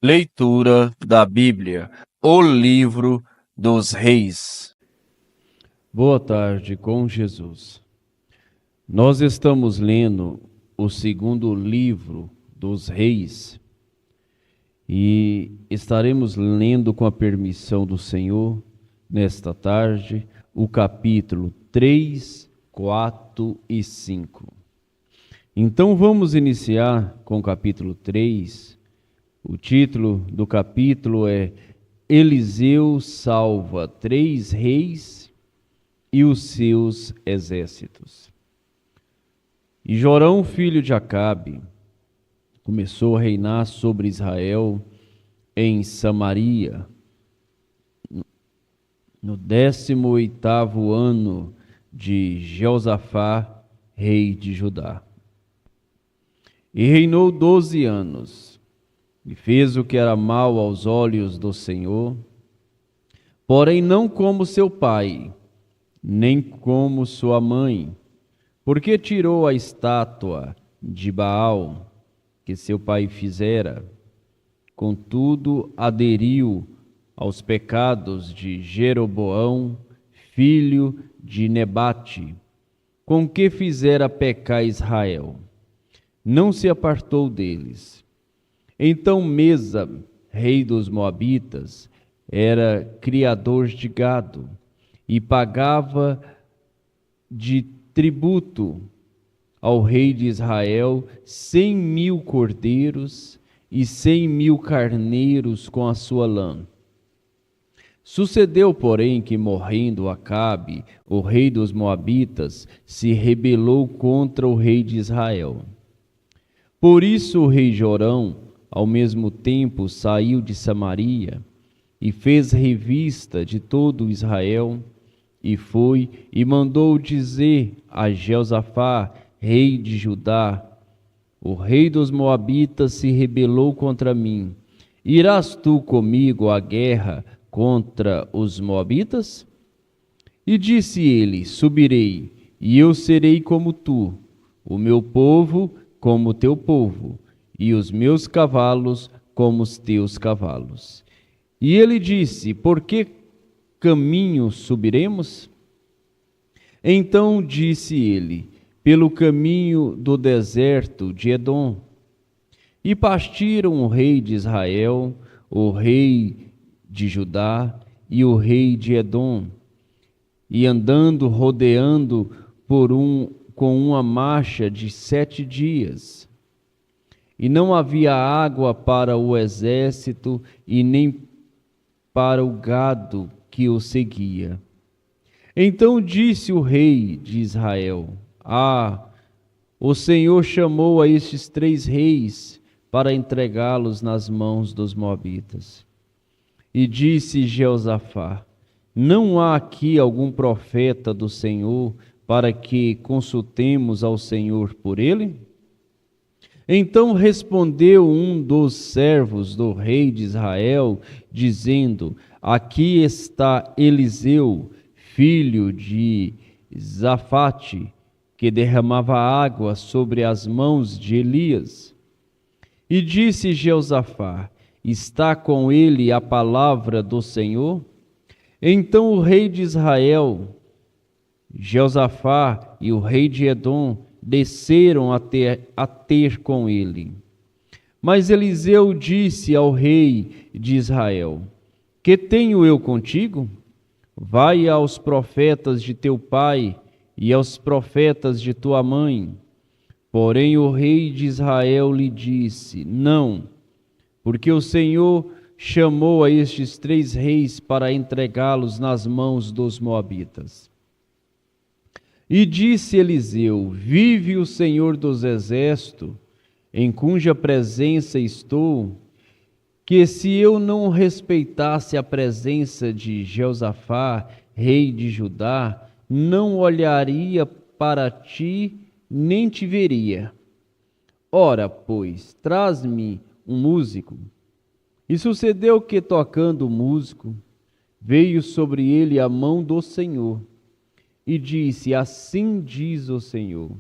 Leitura da Bíblia, o livro dos Reis. Boa tarde com Jesus. Nós estamos lendo o segundo livro dos Reis e estaremos lendo, com a permissão do Senhor, nesta tarde, o capítulo 3, 4 e 5. Então vamos iniciar com o capítulo 3. O título do capítulo é Eliseu salva 3 reis e os seus exércitos. E Jorão, filho de Acabe, começou a reinar sobre Israel em Samaria, no 18º ano de Jeosafá, rei de Judá. E reinou 12 anos, e fez o que era mal aos olhos do Senhor, porém não como seu pai, nem como sua mãe, porque tirou a estátua de Baal, que seu pai fizera. Contudo, aderiu aos pecados de Jeroboão, filho de Nebate, com que fizera pecar Israel. Não se apartou deles. Então Mesa, rei dos Moabitas, era criador de gado e pagava de tributo ao rei de Israel 100.000 cordeiros e 100.000 carneiros com a sua lã. Sucedeu, porém, que morrendo Acabe, o rei dos Moabitas, se rebelou contra o rei de Israel. Por isso o rei Jorão, ao mesmo tempo, saiu de Samaria e fez revista de todo Israel, e foi e mandou dizer a Jeosafá, rei de Judá: o rei dos Moabitas se rebelou contra mim. Irás tu comigo à guerra contra os Moabitas? E disse ele: subirei, e eu serei como tu, o meu povo como o teu povo, e os meus cavalos como os teus cavalos. E ele disse: por que caminho subiremos? Então disse ele: pelo caminho do deserto de Edom. E partiram o rei de Israel, o rei de Judá e o rei de Edom, e andando, rodeando com uma marcha de 7 dias. E não havia água para o exército e nem para o gado que o seguia. Então disse o rei de Israel: o Senhor chamou a estes 3 reis para entregá-los nas mãos dos moabitas. E disse Jeosafá: não há aqui algum profeta do Senhor para que consultemos ao Senhor por ele? Então respondeu um dos servos do rei de Israel, dizendo: aqui está Eliseu, filho de Zafate, que derramava água sobre as mãos de Elias. E disse Jeosafá: está com ele a palavra do Senhor? Então o rei de Israel, Jeosafá e o rei de Edom desceram a ter com ele. Mas Eliseu disse ao rei de Israel: que tenho eu contigo? Vai aos profetas de teu pai e aos profetas de tua mãe. Porém o rei de Israel lhe disse: não, porque o Senhor chamou a estes 3 reis para entregá-los nas mãos dos moabitas. E disse Eliseu: vive o Senhor dos exércitos, em cuja presença estou, que se eu não respeitasse a presença de Jeosafá, rei de Judá, não olharia para ti, nem te veria. Ora, pois, traz-me um músico. E sucedeu que, tocando o músico, veio sobre ele a mão do Senhor, e disse: assim diz o Senhor: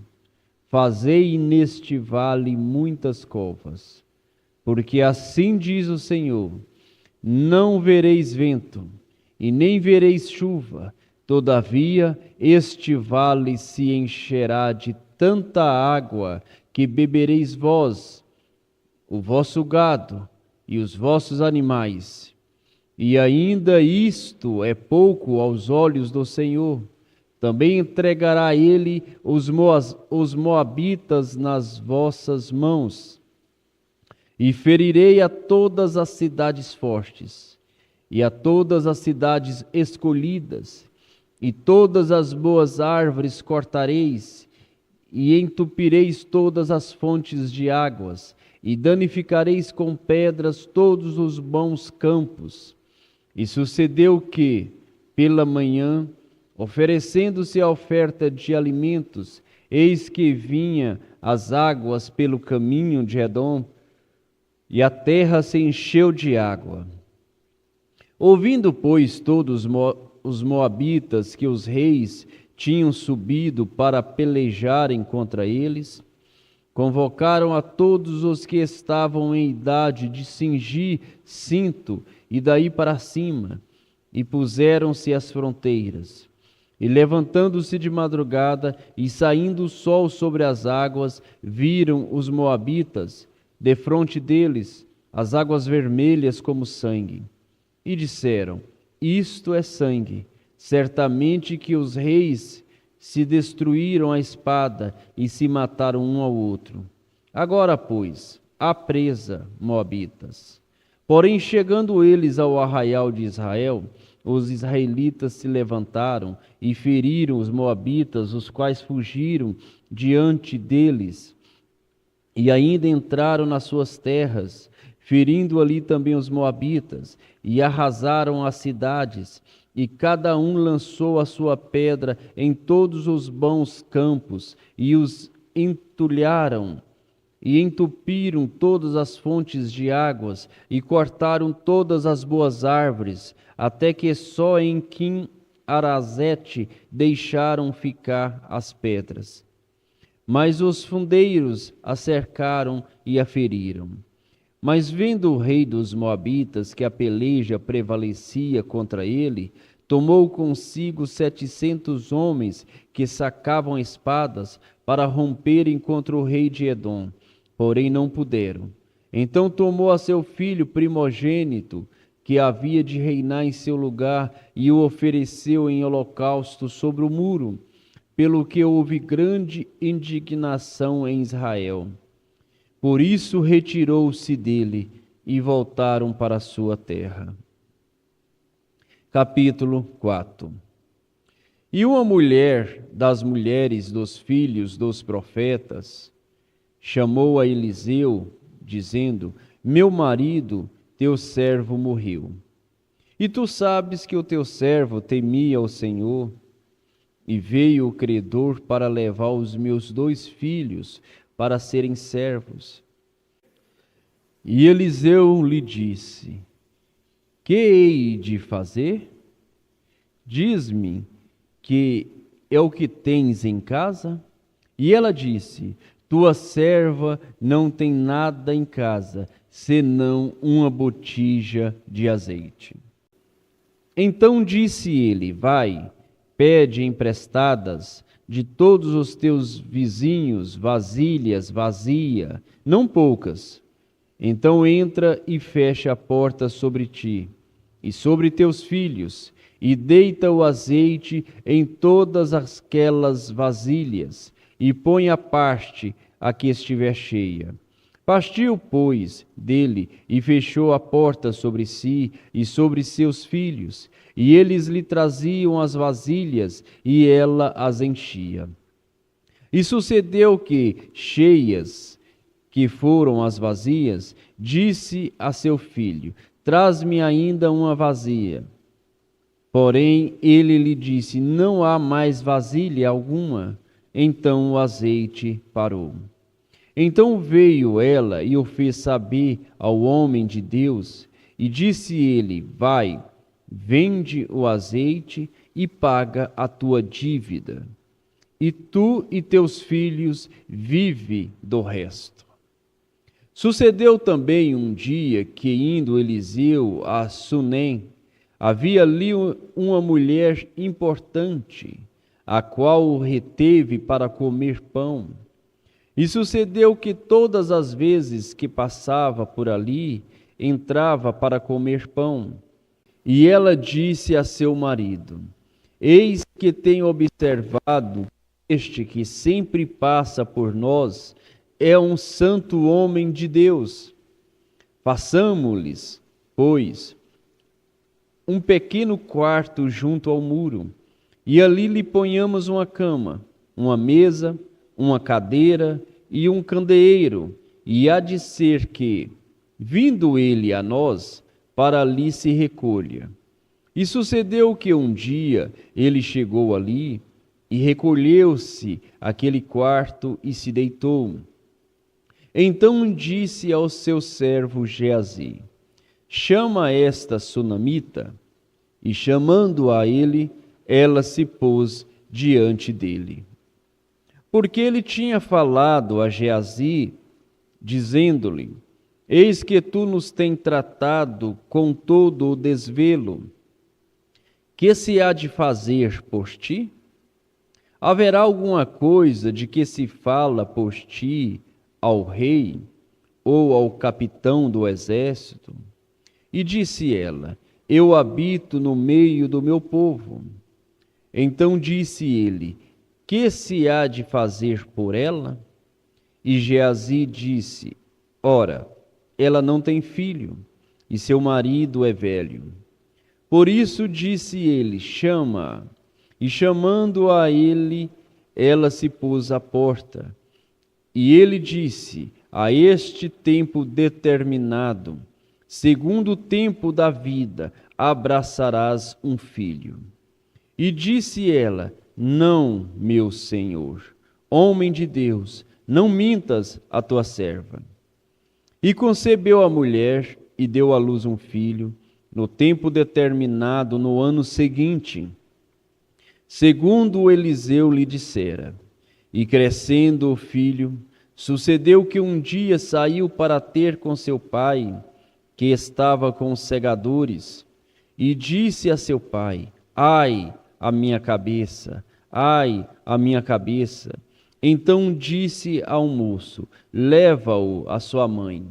fazei neste vale muitas covas. Porque assim diz o Senhor: não vereis vento, e nem vereis chuva, todavia este vale se encherá de tanta água que bebereis vós, o vosso gado e os vossos animais. E ainda isto é pouco aos olhos do Senhor. Também entregará ele os moabitas nas vossas mãos. E ferirei a todas as cidades fortes, e a todas as cidades escolhidas, e todas as boas árvores cortareis, e entupireis todas as fontes de águas, e danificareis com pedras todos os bons campos. E sucedeu que, pela manhã, oferecendo-se a oferta de alimentos, eis que vinha as águas pelo caminho de Edom, e a terra se encheu de água. Ouvindo, pois, todos os moabitas que os reis tinham subido para pelejarem contra eles, convocaram a todos os que estavam em idade de cingir cinto e daí para cima, e puseram-se às fronteiras. E levantando-se de madrugada e saindo o sol sobre as águas, viram os moabitas, defronte deles, as águas vermelhas como sangue. E disseram: isto é sangue. Certamente que os reis se destruíram a espada e se mataram um ao outro. Agora, pois, à presa, moabitas. Porém, chegando eles ao arraial de Israel, os israelitas se levantaram e feriram os moabitas, os quais fugiram diante deles, e ainda entraram nas suas terras, ferindo ali também os moabitas, e arrasaram as cidades, e cada um lançou a sua pedra em todos os bons campos, e os entulharam, e entupiram todas as fontes de águas, e cortaram todas as boas árvores, até que só em Quim-Arazete deixaram ficar as pedras. Mas os fundeiros a cercaram e a feriram. Mas vendo o rei dos Moabitas que a peleja prevalecia contra ele, tomou consigo 700 homens que sacavam espadas para romperem contra o rei de Edom, porém não puderam. Então tomou a seu filho primogênito, que havia de reinar em seu lugar, e o ofereceu em holocausto sobre o muro, pelo que houve grande indignação em Israel. Por isso retirou-se dele e voltaram para a sua terra. Capítulo 4. E uma mulher das mulheres dos filhos dos profetas chamou a Eliseu, dizendo: meu marido, teu servo, morreu. E tu sabes que o teu servo temia o Senhor, e veio o credor para levar os meus 2 filhos para serem servos. E Eliseu lhe disse: que hei de fazer? Diz-me que é o que tens em casa? E ela disse: tua serva não tem nada em casa, senão uma botija de azeite. Então disse ele: vai, pede emprestadas de todos os teus vizinhos vasilhas vazias, não poucas. Então entra e fecha a porta sobre ti e sobre teus filhos, e deita o azeite em todas aquelas vasilhas, e põe à parte a que estiver cheia. Partiu, pois, dele, e fechou a porta sobre si e sobre seus filhos, e eles lhe traziam as vasilhas, e ela as enchia. E sucedeu que, cheias que foram as vazias, disse a seu filho: traz-me ainda uma vazia. Porém, ele lhe disse: não há mais vasilha alguma. Então o azeite parou. Então veio ela e o fez saber ao homem de Deus, e disse ele: vai, vende o azeite e paga a tua dívida, e tu e teus filhos vive do resto. Sucedeu também um dia que, indo Eliseu a Sunem, havia ali uma mulher importante, a qual o reteve para comer pão. E sucedeu que todas as vezes que passava por ali, entrava para comer pão. E ela disse a seu marido: Eis que tenho observado que este que sempre passa por nós é um santo homem de Deus. Façamo-lhes, pois, um pequeno quarto junto ao muro, e ali lhe ponhamos uma cama, uma mesa, uma cadeira e um candeeiro, e há de ser que, vindo ele a nós, para ali se recolha. E sucedeu que um dia ele chegou ali, e recolheu-se àquele quarto e se deitou. Então disse ao seu servo Geazi: Chama esta sunamita. E chamando a ele, ela se pôs diante dele. Porque ele tinha falado a Geazi, dizendo-lhe: Eis que tu nos tens tratado com todo o desvelo. Que se há de fazer por ti? Haverá alguma coisa de que se fala por ti ao rei ou ao capitão do exército? E disse ela: Eu habito no meio do meu povo. Então disse ele: Que se há de fazer por ela? E Geazi disse: Ora, ela não tem filho, e seu marido é velho. Por isso disse ele: Chama. E chamando a ele, ela se pôs à porta. E ele disse: A este tempo determinado, segundo o tempo da vida, abraçarás um filho. E disse ela: Não, meu senhor, homem de Deus, não mintas a tua serva. E concebeu a mulher e deu à luz um filho, no tempo determinado, no ano seguinte, segundo Eliseu lhe dissera. E crescendo o filho, sucedeu que um dia saiu para ter com seu pai, que estava com os segadores, e disse a seu pai: Ai, a minha cabeça, ai, a minha cabeça. Então disse ao moço: Leva-o à sua mãe.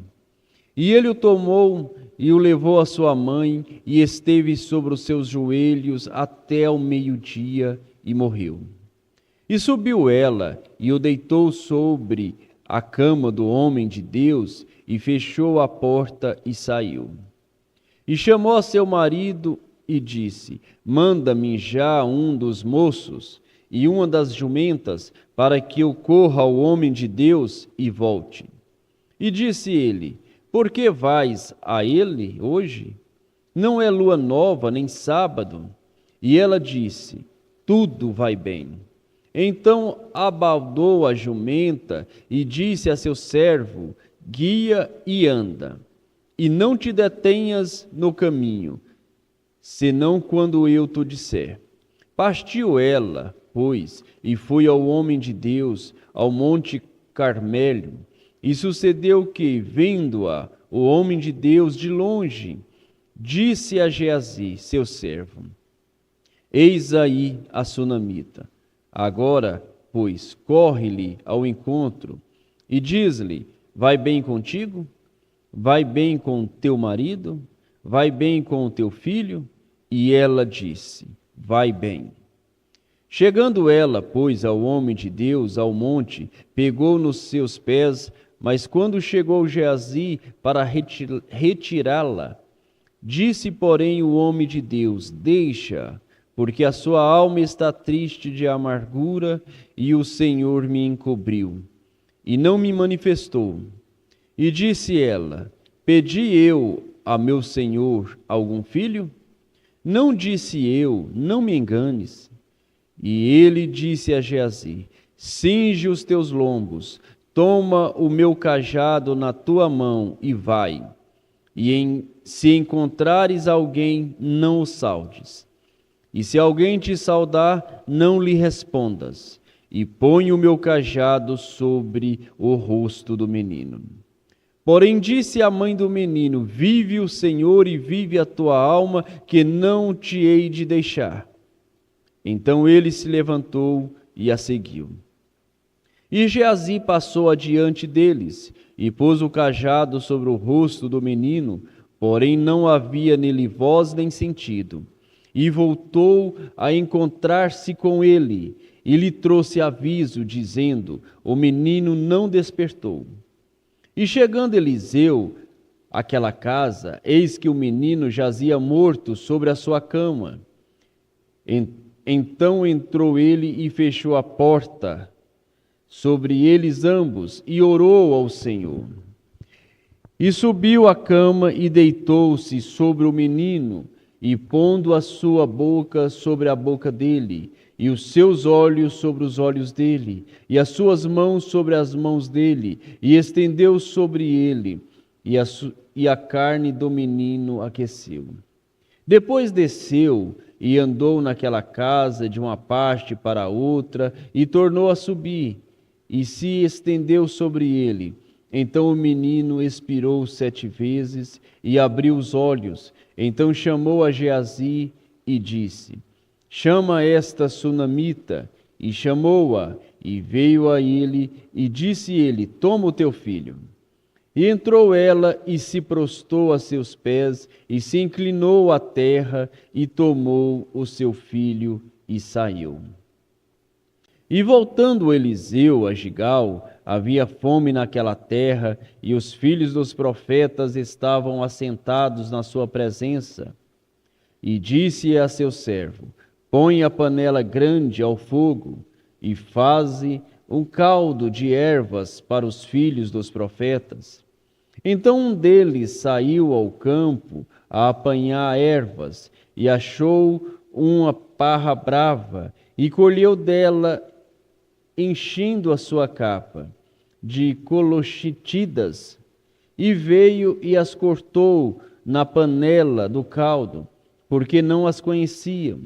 E ele o tomou e o levou à sua mãe, e esteve sobre os seus joelhos até o meio-dia, e morreu. E subiu ela, e o deitou sobre a cama do homem de Deus, e fechou a porta e saiu. E chamou a seu marido e disse: Manda-me já um dos moços e uma das jumentas, para que eu corra ao homem de Deus e volte. E disse ele: Por que vais a ele hoje? Não é lua nova, nem sábado. E ela disse: Tudo vai bem. Então abaldou a jumenta e disse a seu servo: Guia e anda, e não te detenhas no caminho, senão quando eu te disser. Partiu ela, pois, e foi ao homem de Deus, ao monte Carmelo. E sucedeu que, vendo-a, o homem de Deus de longe, disse a Geazi, seu servo: Eis aí a sunamita. Agora, pois, corre-lhe ao encontro e diz-lhe: Vai bem contigo? Vai bem com teu marido? Vai bem com o teu filho? E ela disse: Vai bem. Chegando ela, pois, ao homem de Deus, ao monte, pegou nos seus pés, mas quando chegou Geazi para retirá-la, disse, porém, o homem de Deus: Deixa, porque a sua alma está triste de amargura, e o Senhor me encobriu, e não me manifestou. E disse ela: Pedi eu a meu senhor algum filho? Não disse eu: Não me enganes. E ele disse a Geazi: Cinge os teus lombos, toma o meu cajado na tua mão e vai. Se encontrares alguém, não o saudes. E se alguém te saudar, não lhe respondas. E põe o meu cajado sobre o rosto do menino. Porém disse a mãe do menino: Vive o Senhor e vive a tua alma, que não te hei de deixar. Então ele se levantou e a seguiu. E Geazi passou adiante deles, e pôs o cajado sobre o rosto do menino, porém não havia nele voz nem sentido. E voltou a encontrar-se com ele, e lhe trouxe aviso, dizendo: O menino não despertou. E chegando Eliseu àquela casa, eis que o menino jazia morto sobre a sua cama. Então entrou ele e fechou a porta sobre eles ambos, e orou ao Senhor. E subiu à cama e deitou-se sobre o menino, e pondo a sua boca sobre a boca dele, e os seus olhos sobre os olhos dele, e as suas mãos sobre as mãos dele, e estendeu sobre ele, e a carne do menino aqueceu. Depois desceu e andou naquela casa de uma parte para outra, e tornou a subir, e se estendeu sobre ele. Então o menino expirou 7 vezes e abriu os olhos. Então chamou a Geazi e disse: Chama esta sunamita. E chamou-a, e veio a ele, e disse ele: Toma o teu filho. E entrou ela e se prostrou a seus pés, e se inclinou à terra, e tomou o seu filho e saiu. E voltando Eliseu a Gigal, havia fome naquela terra, e os filhos dos profetas estavam assentados na sua presença. E disse a seu servo: Põe a panela grande ao fogo, e faze um caldo de ervas para os filhos dos profetas. Então um deles saiu ao campo a apanhar ervas, e achou uma parra brava, e colheu dela, enchendo a sua capa de colochitidas, e veio e as cortou na panela do caldo, porque não as conheciam.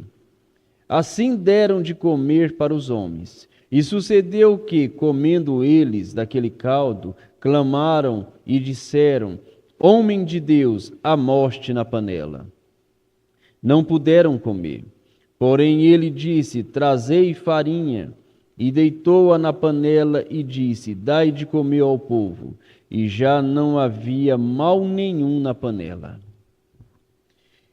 Assim deram de comer para os homens. E sucedeu que, comendo eles daquele caldo, clamaram e disseram: Homem de Deus, há morte na panela. Não puderam comer. Porém ele disse: Trazei farinha. E deitou-a na panela e disse: Dai de comer ao povo. E já não havia mal nenhum na panela.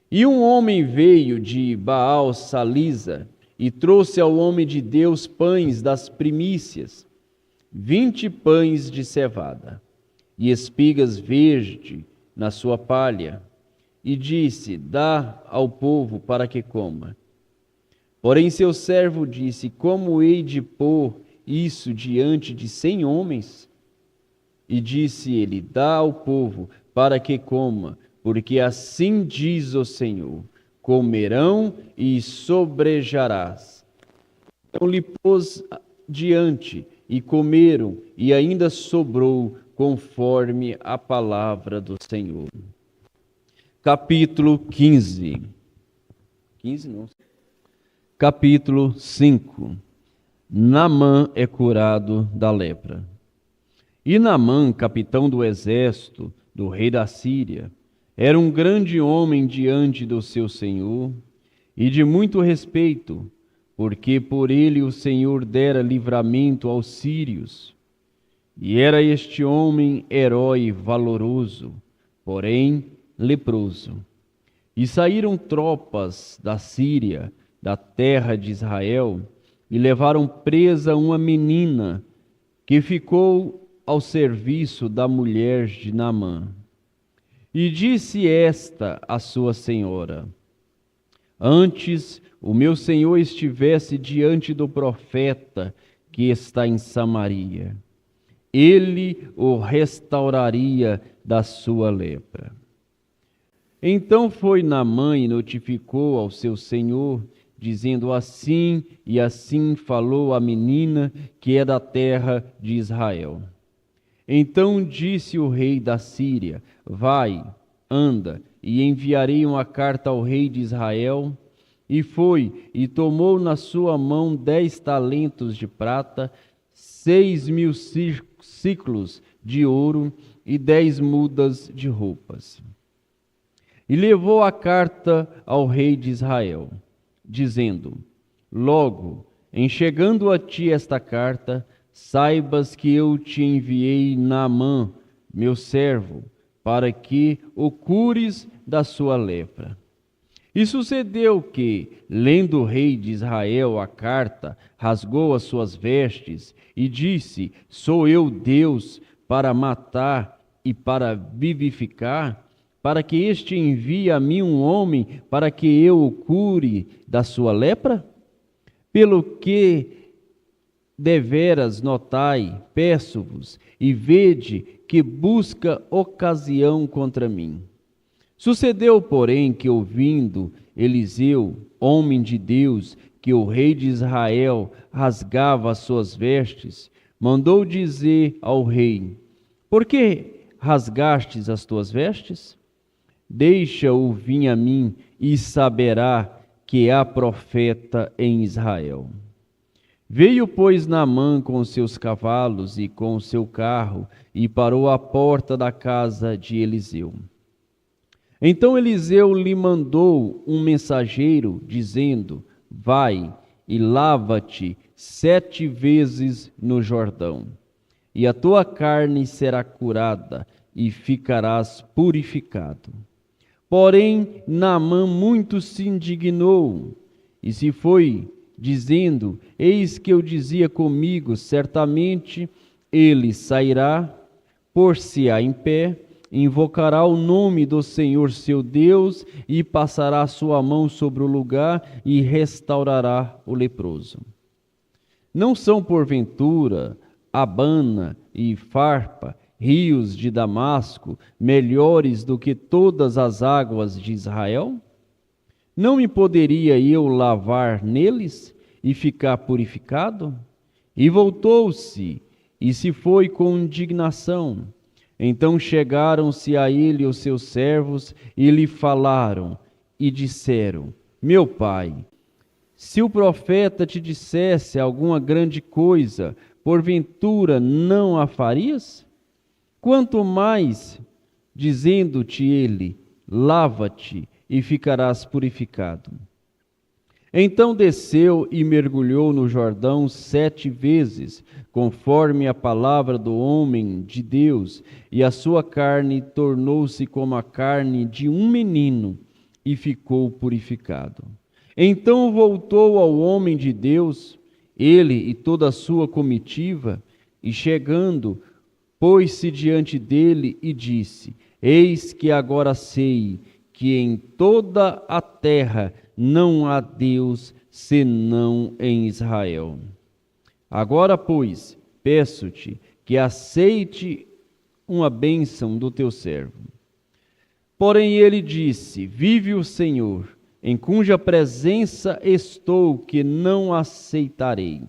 E um homem veio de Baal-Salisa e trouxe ao homem de Deus pães das primícias, 20 pães de cevada, e espigas verde na sua palha. E disse: Dá ao povo para que coma. Porém seu servo disse: Como hei de pôr isso diante de 100 homens? E disse ele: Dá ao povo para que coma, porque assim diz o Senhor: comerão e sobrejarás. Então lhe pôs diante, e comeram, e ainda sobrou, conforme a palavra do Senhor. Capítulo 15. Capítulo 5. Naamã é curado da lepra. E Naamã, capitão do exército do rei da Síria, era um grande homem diante do seu senhor e de muito respeito, porque por ele o Senhor dera livramento aos sírios. E era este homem herói valoroso, porém leproso. E saíram tropas da Síria, da terra de Israel, e levaram presa uma menina que ficou ao serviço da mulher de Naamã. E disse esta à sua senhora: Antes o meu senhor estivesse diante do profeta que está em Samaria, ele o restauraria da sua lepra. Então foi Naamã e notificou ao seu senhor, dizendo: Assim e assim falou a menina que é da terra de Israel. Então disse o rei da Síria: Vai, anda, e enviarei uma carta ao rei de Israel. E foi, e tomou na sua mão 10 talentos de prata, 6.000 siclos de ouro e 10 mudas de roupas. E levou a carta ao rei de Israel, dizendo: Logo, em chegando a ti esta carta, saibas que eu te enviei Naamã, meu servo, para que o cures da sua lepra. E sucedeu que, lendo o rei de Israel a carta, rasgou as suas vestes e disse: Sou eu Deus para matar e para vivificar? Para que este envie a mim um homem para que eu o cure da sua lepra? Pelo que deveras notai, peço-vos, e vede que busca ocasião contra mim. Sucedeu, porém, que ouvindo Eliseu, homem de Deus, que o rei de Israel rasgava as suas vestes, mandou dizer ao rei: Por que rasgastes as tuas vestes? Deixa-o vir a mim e saberá que há profeta em Israel. Veio, pois, Naamã com seus cavalos e com o seu carro e parou à porta da casa de Eliseu. Então Eliseu lhe mandou um mensageiro, dizendo: Vai e lava-te 7 vezes no Jordão, e a tua carne será curada e ficarás purificado. Porém, Naamã muito se indignou e se foi, dizendo: Eis que eu dizia comigo, certamente ele sairá, pôr-se-á em pé, invocará o nome do Senhor seu Deus e passará a sua mão sobre o lugar e restaurará o leproso. Não são, porventura, Abana e Farpa, rios de Damasco, melhores do que todas as águas de Israel? Não me poderia eu lavar neles e ficar purificado? E voltou-se e se foi com indignação. Então chegaram-se a ele os seus servos e lhe falaram e disseram: Meu pai, se o profeta te dissesse alguma grande coisa, porventura não a farias? Quanto mais, dizendo-te ele: Lava-te e ficarás purificado. Então desceu e mergulhou no Jordão 7 vezes, conforme a palavra do homem de Deus, e a sua carne tornou-se como a carne de um menino, e ficou purificado. Então voltou ao homem de Deus, ele e toda a sua comitiva, e chegando, pôs-se diante dele e disse: Eis que agora sei que em toda a terra não há Deus senão em Israel. Agora, pois, peço-te que aceite uma bênção do teu servo. Porém ele disse: Vive o Senhor, em cuja presença estou, que não aceitarei.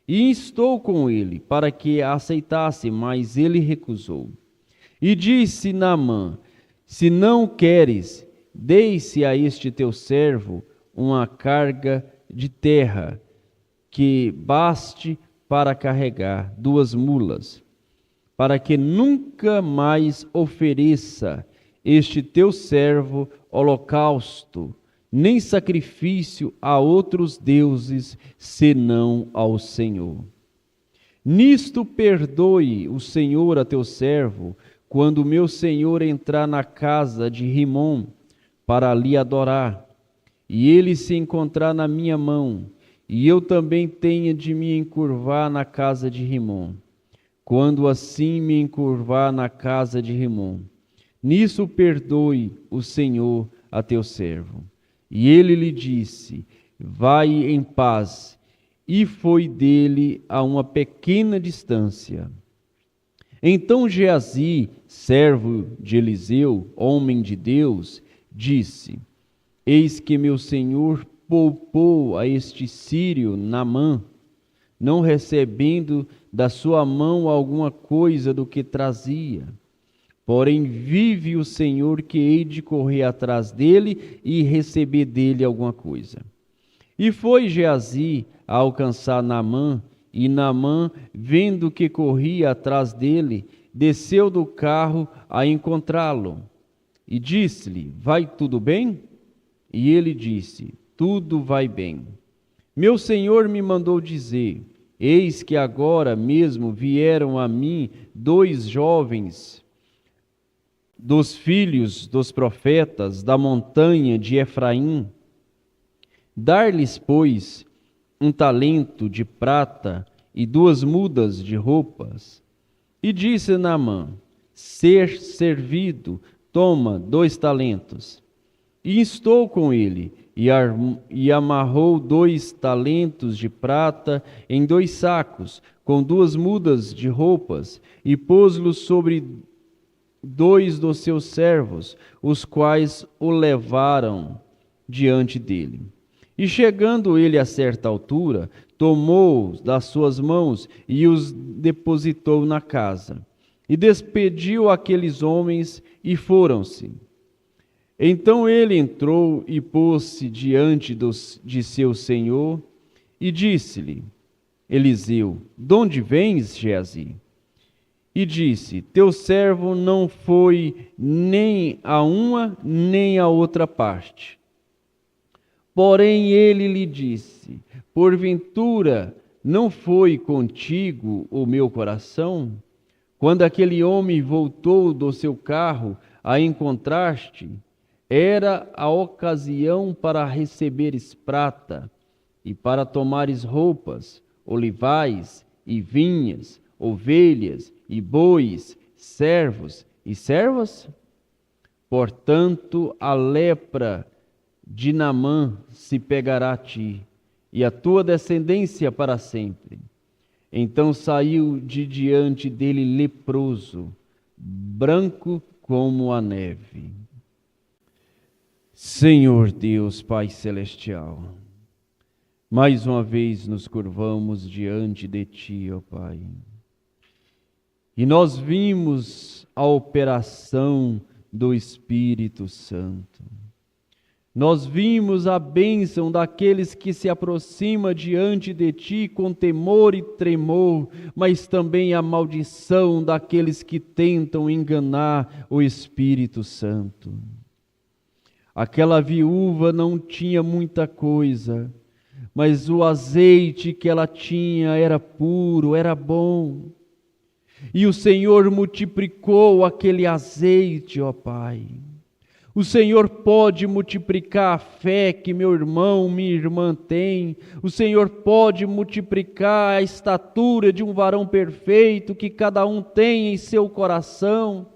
E instou com ele para que a aceitasse, mas ele recusou. E disse Naamã: Se não queres, dei-se a este teu servo uma carga de terra, que baste para carregar 2 mulas, para que nunca mais ofereça este teu servo holocausto, nem sacrifício a outros deuses, senão ao Senhor. Nisto perdoe o Senhor a teu servo, quando meu senhor entrar na casa de Rimom, para ali adorar, e ele se encontrar na minha mão, e eu também tenha de me encurvar na casa de Rimom. Quando assim me encurvar na casa de Rimom, nisso perdoe o Senhor a teu servo. E ele lhe disse: Vai em paz. E foi dele a uma pequena distância. Então Geazi, servo de Eliseu, homem de Deus, disse: Eis que meu senhor poupou a este sírio Naamã, não recebendo da sua mão alguma coisa do que trazia. Porém vive o Senhor que hei de correr atrás dele e receber dele alguma coisa. E foi Geazi a alcançar Naamã E Naamã, vendo que corria atrás dele, desceu do carro a encontrá-lo. E disse-lhe: vai tudo bem? E ele disse: tudo vai bem. Meu senhor me mandou dizer: eis que agora mesmo vieram a mim 2 jovens dos filhos dos profetas da montanha de Efraim. Dar-lhes, pois, 1 talento de prata e 2 mudas de roupas. E disse Naamã: ser servido, toma 2 talentos. E instou com ele, e amarrou 2 talentos de prata em 2 sacos, com 2 mudas de roupas, e pôs-los sobre 2 dos seus servos, os quais o levaram diante dele. E chegando ele a certa altura, tomou-os das suas mãos e os depositou na casa. E despediu aqueles homens e foram-se. Então ele entrou e pôs-se diante de seu senhor e disse-lhe: Eliseu, de onde vens, Geazi? E disse: teu servo não foi nem a uma nem a outra parte. Porém ele lhe disse: porventura não foi contigo o meu coração? Quando aquele homem voltou do seu carro a encontrar-te, era a ocasião para receberes prata e para tomares roupas, olivais e vinhas, ovelhas e bois, servos e servas? Portanto, a lepra de Naamã se pegará a ti, e a tua descendência para sempre. Então saiu de diante dele leproso, branco como a neve. Senhor Deus, Pai Celestial, mais uma vez nos curvamos diante de Ti, ó Pai. E nós vimos a operação do Espírito Santo. Nós vimos a bênção daqueles que se aproximam diante de Ti com temor e tremor, mas também a maldição daqueles que tentam enganar o Espírito Santo. Aquela viúva não tinha muita coisa, mas o azeite que ela tinha era puro, era bom. E o Senhor multiplicou aquele azeite, ó Pai. O Senhor pode multiplicar a fé que meu irmão, minha irmã tem. O Senhor pode multiplicar a estatura de um varão perfeito que cada um tem em seu coração.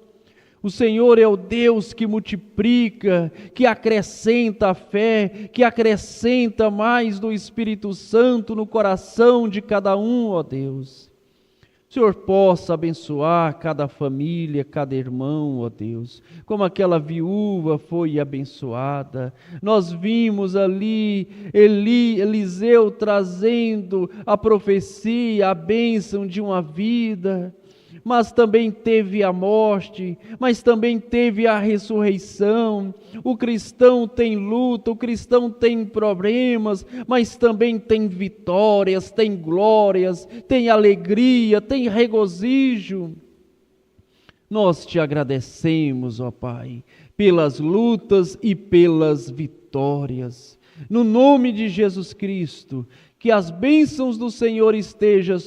O Senhor é o Deus que multiplica, que acrescenta a fé, que acrescenta mais do Espírito Santo no coração de cada um, ó Deus. O Senhor possa abençoar cada família, cada irmão, ó Deus, como aquela viúva foi abençoada. Nós vimos ali Eliseu trazendo a profecia, a bênção de uma vida, mas também teve a morte, mas também teve a ressurreição. O cristão tem luta, o cristão tem problemas, mas também tem vitórias, tem glórias, tem alegria, tem regozijo. Nós te agradecemos, ó Pai, pelas lutas e pelas vitórias. No nome de Jesus Cristo, que as bênçãos do Senhor estejam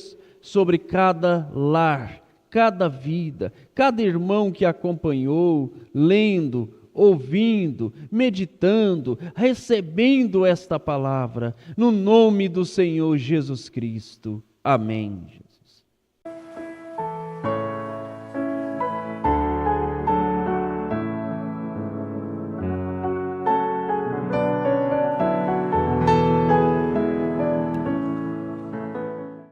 sobre cada lar, cada vida, cada irmão que acompanhou, lendo, ouvindo, meditando, recebendo esta palavra, no nome do Senhor Jesus Cristo. Amém.